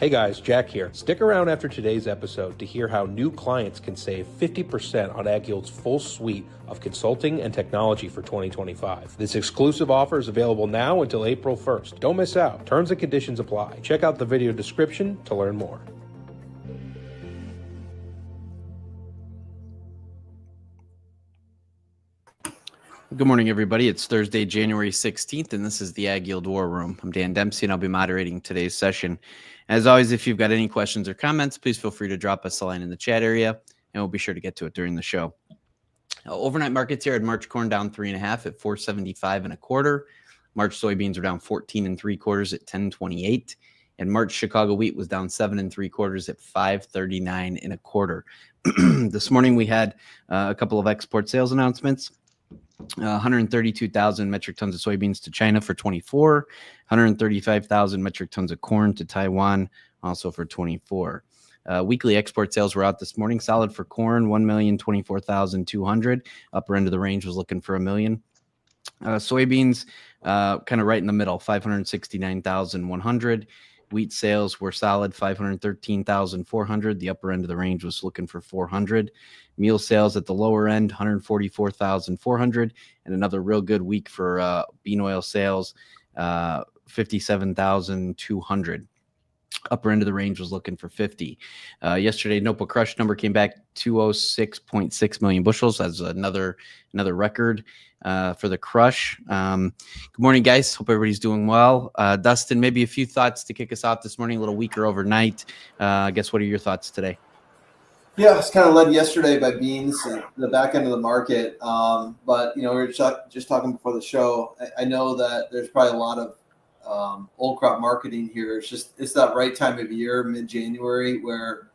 Hey guys, Jack here. Stick around after today's episode to hear how new clients can save 50% on AgYield's full suite of consulting and technology for 2025. This exclusive offer is available now until April 1st. Don't miss out. Terms and conditions apply. Check out the video description to learn more. Good morning, everybody. It's Thursday, January 16th, and this is the AgYield War Room. I'm Dan Dempsey, and I'll be moderating today's session. As always, if you've got any questions or comments, please feel free to drop us a line in the chat area, and we'll be sure to get to it during the show. Overnight markets here had March corn down 3.5 at 475.25. March soybeans are down 14.75 at 1028, and March Chicago wheat was down 7.75 at 539.25. This morning we had a couple of export sales announcements. 132,000 metric tons of soybeans to China for 24, 135,000 metric tons of corn to Taiwan also for 24. Weekly export sales were out this morning. Solid for corn, 1,024,200. Upper end of the range was looking for 1 million. Soybeans, kind of right in the middle, 569,100. Wheat sales were solid, 513,400. The upper end of the range was looking for 400. Meal sales at the lower end, 144,400. And another real good week for bean oil sales, 57,200. Upper end of the range was looking for 50. Yesterday, NOPA crush number came back 206.6 million bushels. That's another record for the crush. Good morning, guys. Hope everybody's doing well. Dustin, maybe a few thoughts to kick us off this morning. A little weaker overnight. I guess what are your thoughts today? Yeah, it's kind of led yesterday by beans and the back end of the market. But, we were just talking before the show. I know that there's probably a lot of old crop marketing here. It's that right time of year, mid-January, where,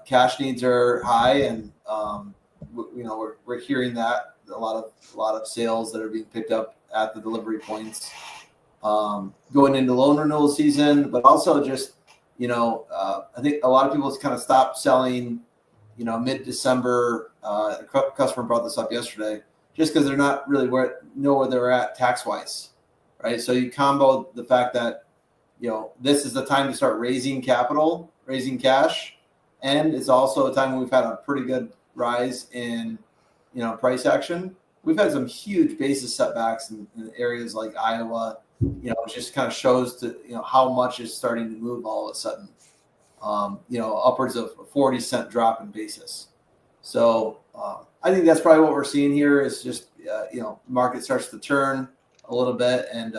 cash needs are high. And, we're hearing that a lot of sales that are being picked up at the delivery points going into loan renewal season, but also just, I think a lot of people kind of stopped selling, mid-December. A customer brought this up yesterday, just because they're not really know where they're at tax-wise, right? So you combo the fact that, this is the time to start raising capital, raising cash, and it's also a time when we've had a pretty good rise in, price action. We've had some huge basis setbacks in areas like Iowa. It just kind of shows to, how much is starting to move all of a sudden, upwards of a 40-cent drop in basis. So I think that's probably what we're seeing here is just, market starts to turn a little bit and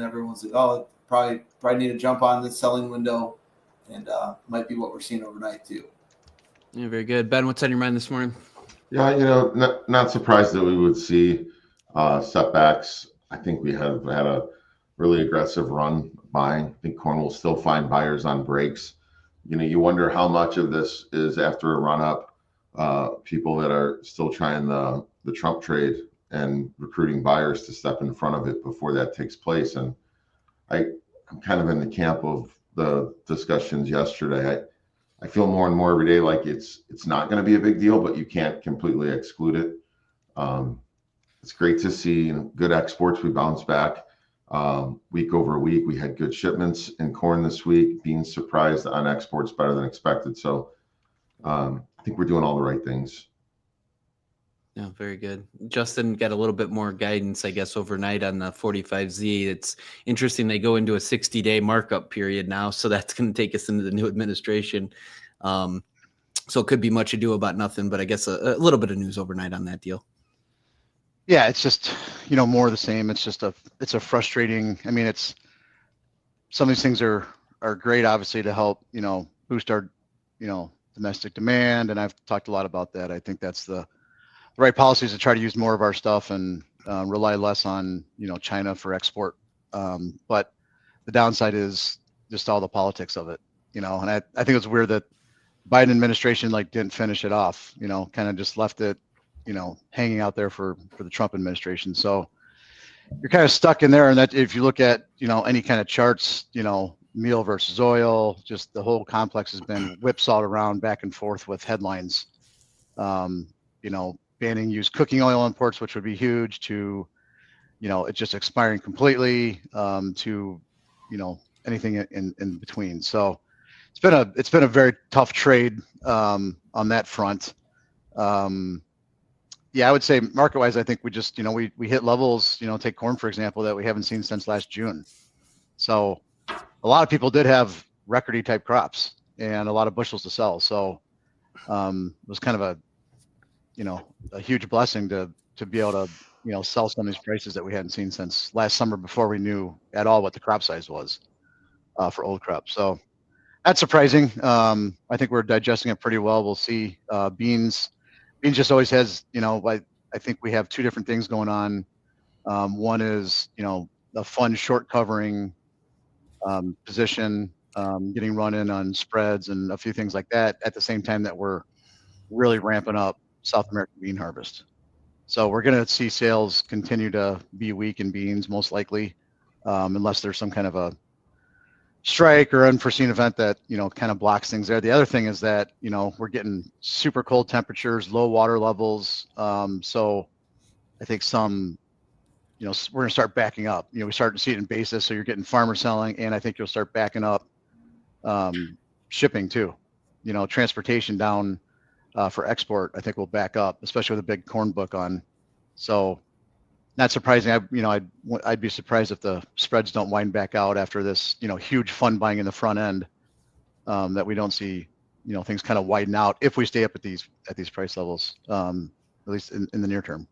everyone's like, oh, probably need to jump on this selling window, and might be what we're seeing overnight too. Yeah, very good. Ben, what's on your mind this morning? Yeah, not surprised that we would see setbacks. I think we have had a really aggressive run buying. I think corn will still find buyers on breaks. You wonder how much of this is after a run up, people that are still trying the Trump trade and recruiting buyers to step in front of it before that takes place. And I'm kind of in the camp of the discussions yesterday. I feel more and more every day like it's not going to be a big deal, but you can't completely exclude it. It's great to see good exports. We bounced back week over week. We had good shipments in corn this week, being surprised on exports better than expected. So I think we're doing all the right things. Yeah, very good. Justin got a little bit more guidance, I guess, overnight on the 45Z. It's interesting. They go into a 60-day markup period now, so that's going to take us into the new administration. So it could be much ado about nothing, but I guess a little bit of news overnight on that deal. Yeah, it's just, more of the same. It's just it's a frustrating, it's some of these things are great, obviously, to help, boost our, domestic demand. And I've talked a lot about that. I think that's the right policies to try to use more of our stuff and rely less on, China for export. But the downside is just all the politics of it, and I think it's weird that Biden administration didn't finish it off, kind of just left it, hanging out there for the Trump administration. So you're kind of stuck in there. And that if you look at, any kind of charts, meal versus oil, just the whole complex has been whipsawed around back and forth with headlines, banning used cooking oil imports, which would be huge, to, it's just expiring completely, to, anything in between. So it's been a very tough trade on that front. Yeah, I would say market wise, I think we just, we hit levels, take corn, for example, that we haven't seen since last June. So a lot of people did have recordy type crops and a lot of bushels to sell. So it was kind of a huge blessing to be able to, sell some of these prices that we hadn't seen since last summer before we knew at all what the crop size was for old crop. So that's surprising. I think we're digesting it pretty well. We'll see. Beans just always has, I think we have two different things going on. One is, the fund short covering position, getting run in on spreads and a few things like that at the same time that we're really ramping up South American bean harvest. So we're going to see sales continue to be weak in beans, most likely, unless there's some kind of a strike or unforeseen event that, kind of blocks things there. The other thing is that, we're getting super cold temperatures, low water levels. So I think some, we're going to start backing up. We start to see it in basis. So you're getting farmers selling, and I think you'll start backing up shipping too. Transportation down for export, I think will back up, especially with a big corn book on. So not surprising. I'd be surprised if the spreads don't wind back out after this, huge fund buying in the front end, that we don't see, things kind of widen out if we stay up at these price levels, at least in the near term.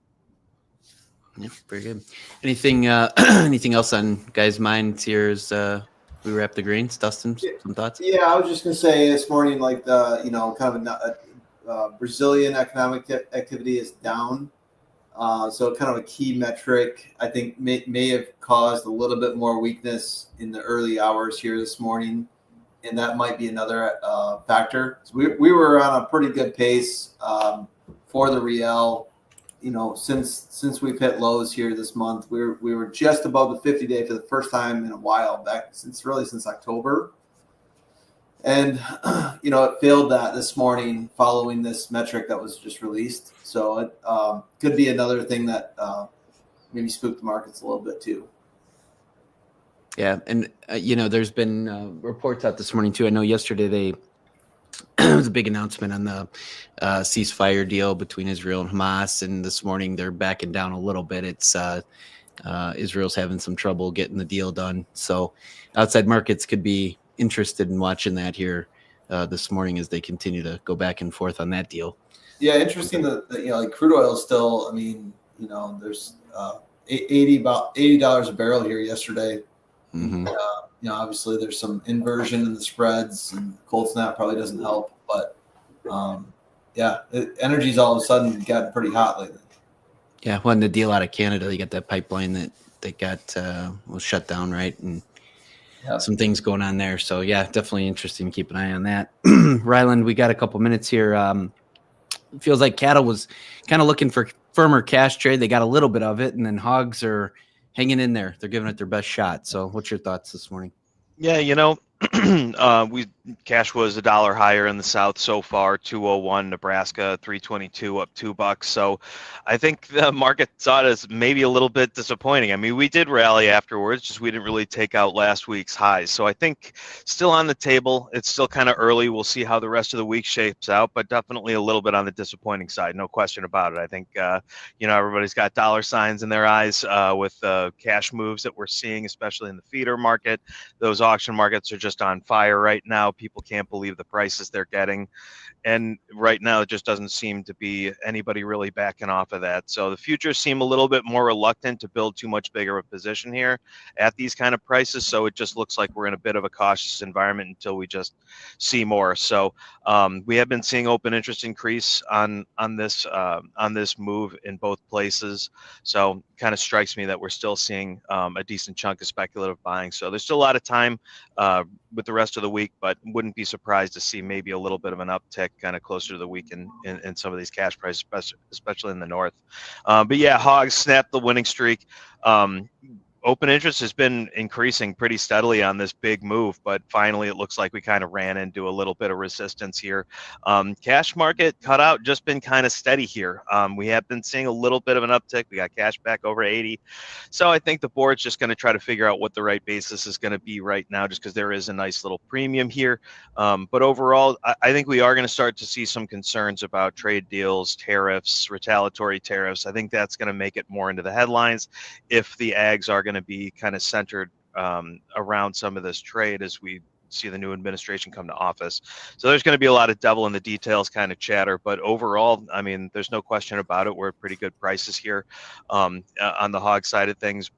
Yeah, very good. Anything else on guys' minds here as we wrap the grains? Dustin, some thoughts? Yeah, I was just gonna say this morning, like the kind of Brazilian economic activity is down. So kind of a key metric, I think may have caused a little bit more weakness in the early hours here this morning, and that might be another factor. So we were on a pretty good pace for the real. Since we've hit lows here this month, we were just above the 50-day for the first time in a while, since October. And, it failed that this morning following this metric that was just released. So it could be another thing that maybe spooked the markets a little bit too. Yeah. And, there's been reports out this morning too. I know yesterday it was a big announcement on the ceasefire deal between Israel and Hamas. And this morning they're backing down a little bit. It's Israel's having some trouble getting the deal done. So outside markets could be interested in watching that here this morning as they continue to go back and forth on that deal. Yeah, interesting that like crude oil is still. I mean, there's about $80 a barrel here yesterday. Mm-hmm. Obviously there's some inversion in the spreads, and cold snap probably doesn't help. But energy's all of a sudden gotten pretty hot lately. Yeah, when the deal out of Canada, they got that pipeline that got was shut down, right? And some things going on there. So yeah, definitely interesting. Keep an eye on that. Ryland, we got a couple minutes here. It feels like cattle was kind of looking for firmer cash trade. They got a little bit of it, and then hogs are hanging in there. They're giving it their best shot. So what's your thoughts this morning? Yeah, cash was $1 higher in the South so far. 201, Nebraska 322, up $2. So I think the market saw it as maybe a little bit disappointing. I mean, we did rally afterwards, just we didn't really take out last week's highs. So I think still on the table. It's still kind of early. We'll see how the rest of the week shapes out, but definitely a little bit on the disappointing side. No question about it. I think everybody's got dollar signs in their eyes with the cash moves that we're seeing, especially in the feeder market. Those auction markets are just on fire right now. People can't believe the prices they're getting. And right now, it just doesn't seem to be anybody really backing off of that. So the futures seem a little bit more reluctant to build too much bigger of a position here at these kind of prices. So it just looks like we're in a bit of a cautious environment until we just see more. So we have been seeing open interest increase on this move in both places. So kind of strikes me that we're still seeing a decent chunk of speculative buying. So there's still a lot of time with the rest of the week, but wouldn't be surprised to see maybe a little bit of an uptick kind of closer to the week in some of these cash prices, especially in the north. But yeah, hogs snapped the winning streak. open interest has been increasing pretty steadily on this big move, but finally it looks like we kind of ran into a little bit of resistance here. Cash market cutout just been kind of steady here. We have been seeing a little bit of an uptick. We got cash back over 80. So I think the board's just going to try to figure out what the right basis is going to be right now, just because there is a nice little premium here. But overall, I think we are going to start to see some concerns about trade deals, tariffs, retaliatory tariffs. I think that's going to make it more into the headlines if the ags are going to be kind of centered around some of this trade as we see the new administration come to office. So there's going to be a lot of devil in the details kind of chatter, but overall, I mean, there's no question about it. We're at pretty good prices here on the hog side of things,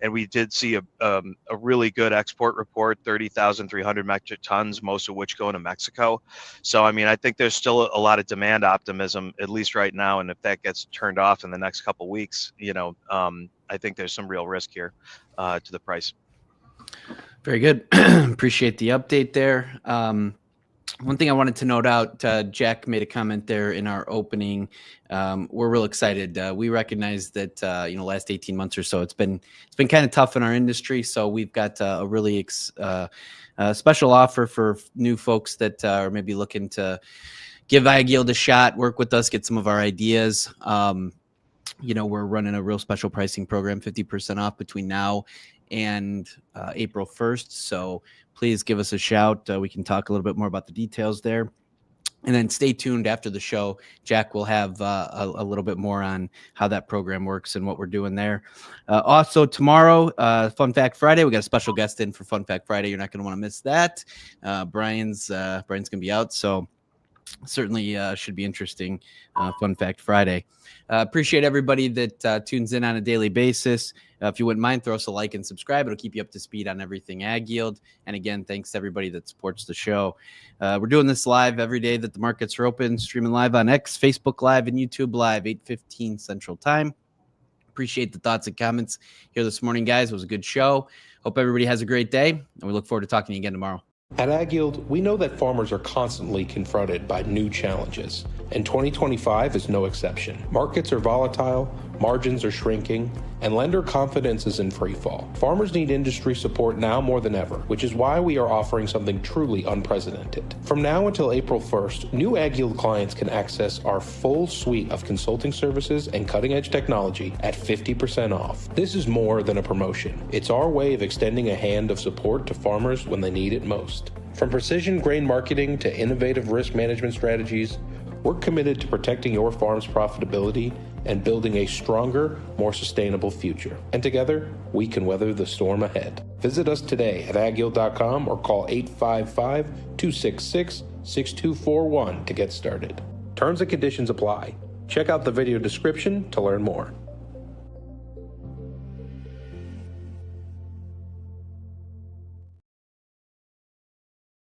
and we did see a really good export report, 30,300 metric tons, most of which go into Mexico. So, I mean, I think there's still a lot of demand optimism, at least right now. And if that gets turned off in the next couple of weeks, I think there's some real risk here to the price. Very good. Appreciate the update there. One thing I wanted to note out, Jack made a comment there in our opening. We're real excited. We recognize that last 18 months or so, it's been kind of tough in our industry. So we've got a really special offer for new folks that are maybe looking to give AgYield a shot, work with us, get some of our ideas. We're running a real special pricing program, 50% off between now and April 1st. So please give us a shout. We can talk a little bit more about the details there. And then stay tuned after the show. Jack will have a little bit more on how that program works and what we're doing there. Also tomorrow, Fun Fact Friday, we got a special guest in for Fun Fact Friday. You're not going to want to miss that. Brian's going to be out. So certainly should be interesting. Fun Fact Friday. Appreciate everybody that tunes in on a daily basis. If you wouldn't mind, throw us a like and subscribe. It'll keep you up to speed on everything AgYield. And again, thanks to everybody that supports the show. We're doing this live every day that the markets are open, streaming live on X, Facebook Live, and YouTube Live, 8:15 Central Time. Appreciate the thoughts and comments here this morning, guys. It was a good show. Hope everybody has a great day, and we look forward to talking to you again tomorrow. At AgYield, we know that farmers are constantly confronted by new challenges, and 2025 is no exception. Markets are volatile, margins are shrinking, and lender confidence is in free fall. Farmers need industry support now more than ever, which is why we are offering something truly unprecedented. From now until April 1st, new AgYield clients can access our full suite of consulting services and cutting-edge technology at 50% off. This is more than a promotion. It's our way of extending a hand of support to farmers when they need it most. From precision grain marketing to innovative risk management strategies, we're committed to protecting your farm's profitability and building a stronger, more sustainable future. And together, we can weather the storm ahead. Visit us today at agyield.com or call 855-266-6241 to get started. Terms and conditions apply. Check out the video description to learn more.